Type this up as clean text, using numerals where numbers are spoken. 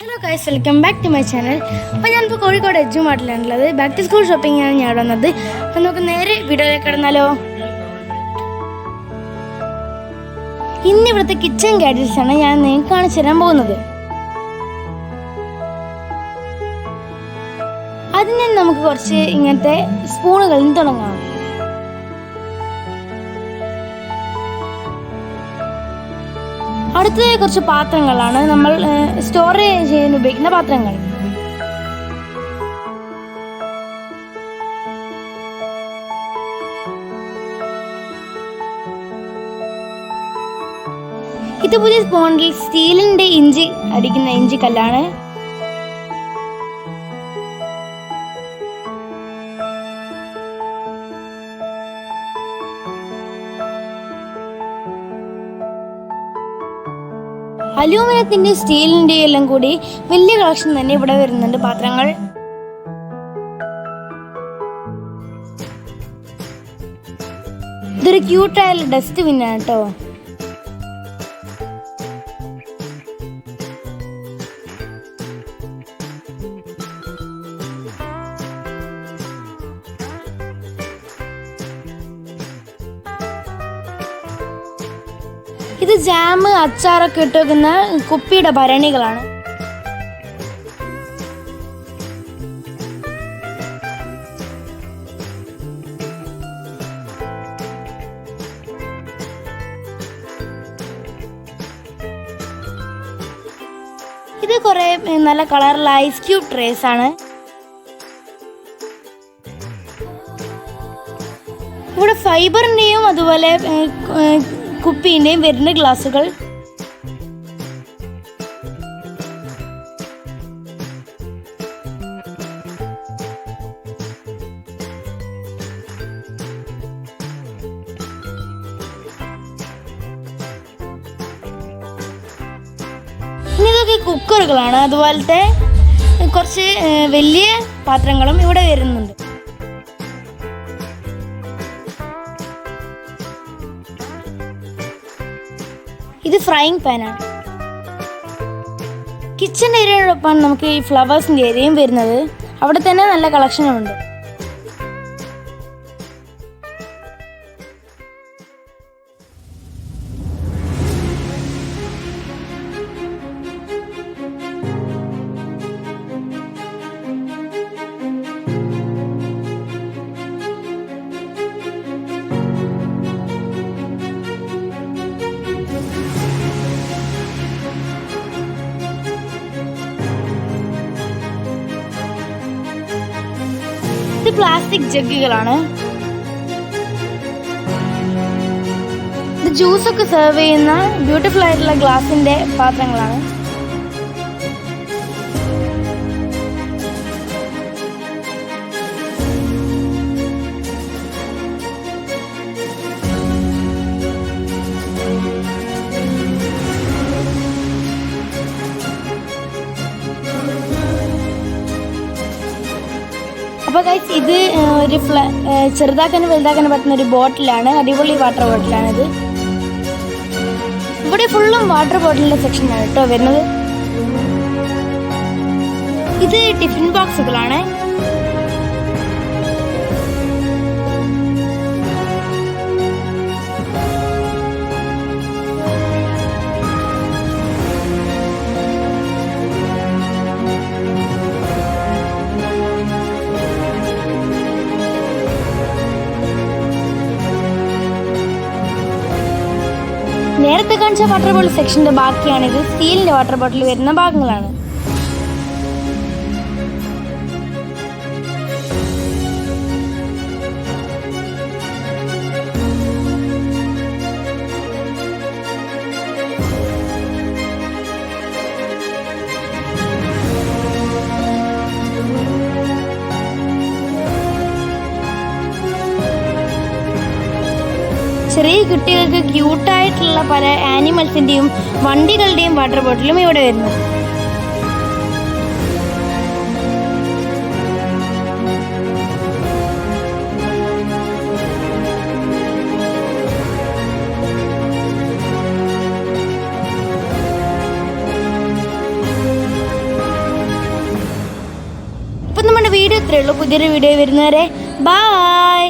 Hello guys, welcome back to my channel. അപ്പോൾ ഞാനിപ്പോൾ കോഴിക്കോട് എഡ്ജു മാർട്ടിലാണുള്ളത്. ബാക്ക് ടു സ്കൂൾ ഷോപ്പിംഗാണ് ഞാൻ ഇവിടെ വന്നത്. അപ്പോൾ നമുക്ക് നേരെ വീഡിയോയിലേക്ക് കിടന്നാലോ. ഇന്ന് ഇവിടുത്തെ കിച്ചൺ ഗാഡ്ജറ്റ്സ് ആണ് ഞാൻ നിങ്ങൾക്ക് കാണിച്ചു തരാൻ പോകുന്നത്. അതിന് നമുക്ക് കുറച്ച് ഇങ്ങനത്തെ സ്പൂണുകളിൽ നിന്ന് തുടങ്ങാം. അടുത്തത് കുറച്ച് പാത്രങ്ങളാണ്, നമ്മൾ സ്റ്റോറേജ് ചെയ്യാൻ ഉപയോഗിക്കുന്ന പാത്രങ്ങൾ. ഇത് പുതിയ സ്പോണ്ടിൽ സ്റ്റീലിന്റെ ഇഞ്ചി അടിക്കുന്ന ഇഞ്ചി കല്ലാണ്. അലൂമിനിയത്തിന്റെ സ്റ്റീലിന്റെ എല്ലാം കൂടി വലിയ കളക്ഷൻ തന്നെ ഇവിടെ വരുന്നുണ്ട് പാത്രങ്ങൾ. ഇതൊരു ക്യൂട്ടായ ഡസ്റ്റ് ബിന്നാണ് കേട്ടോ. ഇത് ജാമ് അച്ചാറൊക്കെ ഇട്ട് വെക്കുന്ന കുപ്പിയുടെ ഭരണികളാണ്. ഇത് കുറെ നല്ല കളറുള്ള ഐസ് ക്യൂബ് ട്രേസ് ആണ്. ഇവിടെ ഫൈബറിന്റെയും അതുപോലെ കുപ്പിന്റെയും വരുന്ന ഗ്ലാസുകൾ. ഇനി ഇതൊക്കെ കുക്കറുകളാണ്. അതുപോലത്തെ കുറച്ച് വലിയ പാത്രങ്ങളും ഇവിടെ വരുന്നുണ്ട്. ഇത് ഫ്രൈയിങ് പാനാണ്. കിച്ചൺ ഏരിയയോടൊപ്പം നമുക്ക് ഈ ഫ്ലവേഴ്സിൻ്റെ ഏരിയയും വരുന്നത്. അവിടെ തന്നെ നല്ല കളക്ഷനുമുണ്ട്. ഇത് പ്ലാസ്റ്റിക് ജഗ്ഗുകളാണ്. ഇത് ജ്യൂസൊക്കെ സെർവ് ചെയ്യുന്ന ബ്യൂട്ടിഫുൾ ആയിട്ടുള്ള ഗ്ലാസിന്റെ പാത്രങ്ങളാണ്. അപ്പോൾ ഗൈസ്, ഇത് ഒരു ചെറുതാക്കാനും വലുതാക്കാനും പറ്റുന്ന ഒരു ബോട്ടിലാണ്. അടിപൊളി വാട്ടർ ബോട്ടിലാണിത്. ഇവിടെ ഫുള്ളും വാട്ടർ ബോട്ടിലിന്റെ സെക്ഷനാണ് കേട്ടോ വരുന്നത്. ഇത് ടിഫിൻ ബോക്സുകളാണ്. നേരത്തെ കാണിച്ച വാട്ടർ ബോട്ടിൽ സെക്ഷന്റെ ബാക്കിയാണിത്. സ്റ്റീലിന്റെ വാട്ടർ ബോട്ടിൽ വരുന്ന ഭാഗങ്ങളാണ്. ചെറിയ കുട്ടികൾക്ക് ക്യൂട്ടായിട്ടുള്ള പല ആനിമൽസിന്റെയും വണ്ടികളുടെയും വാട്ടർ ബോട്ടിലും ഇവിടെ വരുന്നു. ഇത്രയേ ഉള്ളൂ. പുതിയൊരു വീഡിയോ വരുന്നവരെ ബായ്.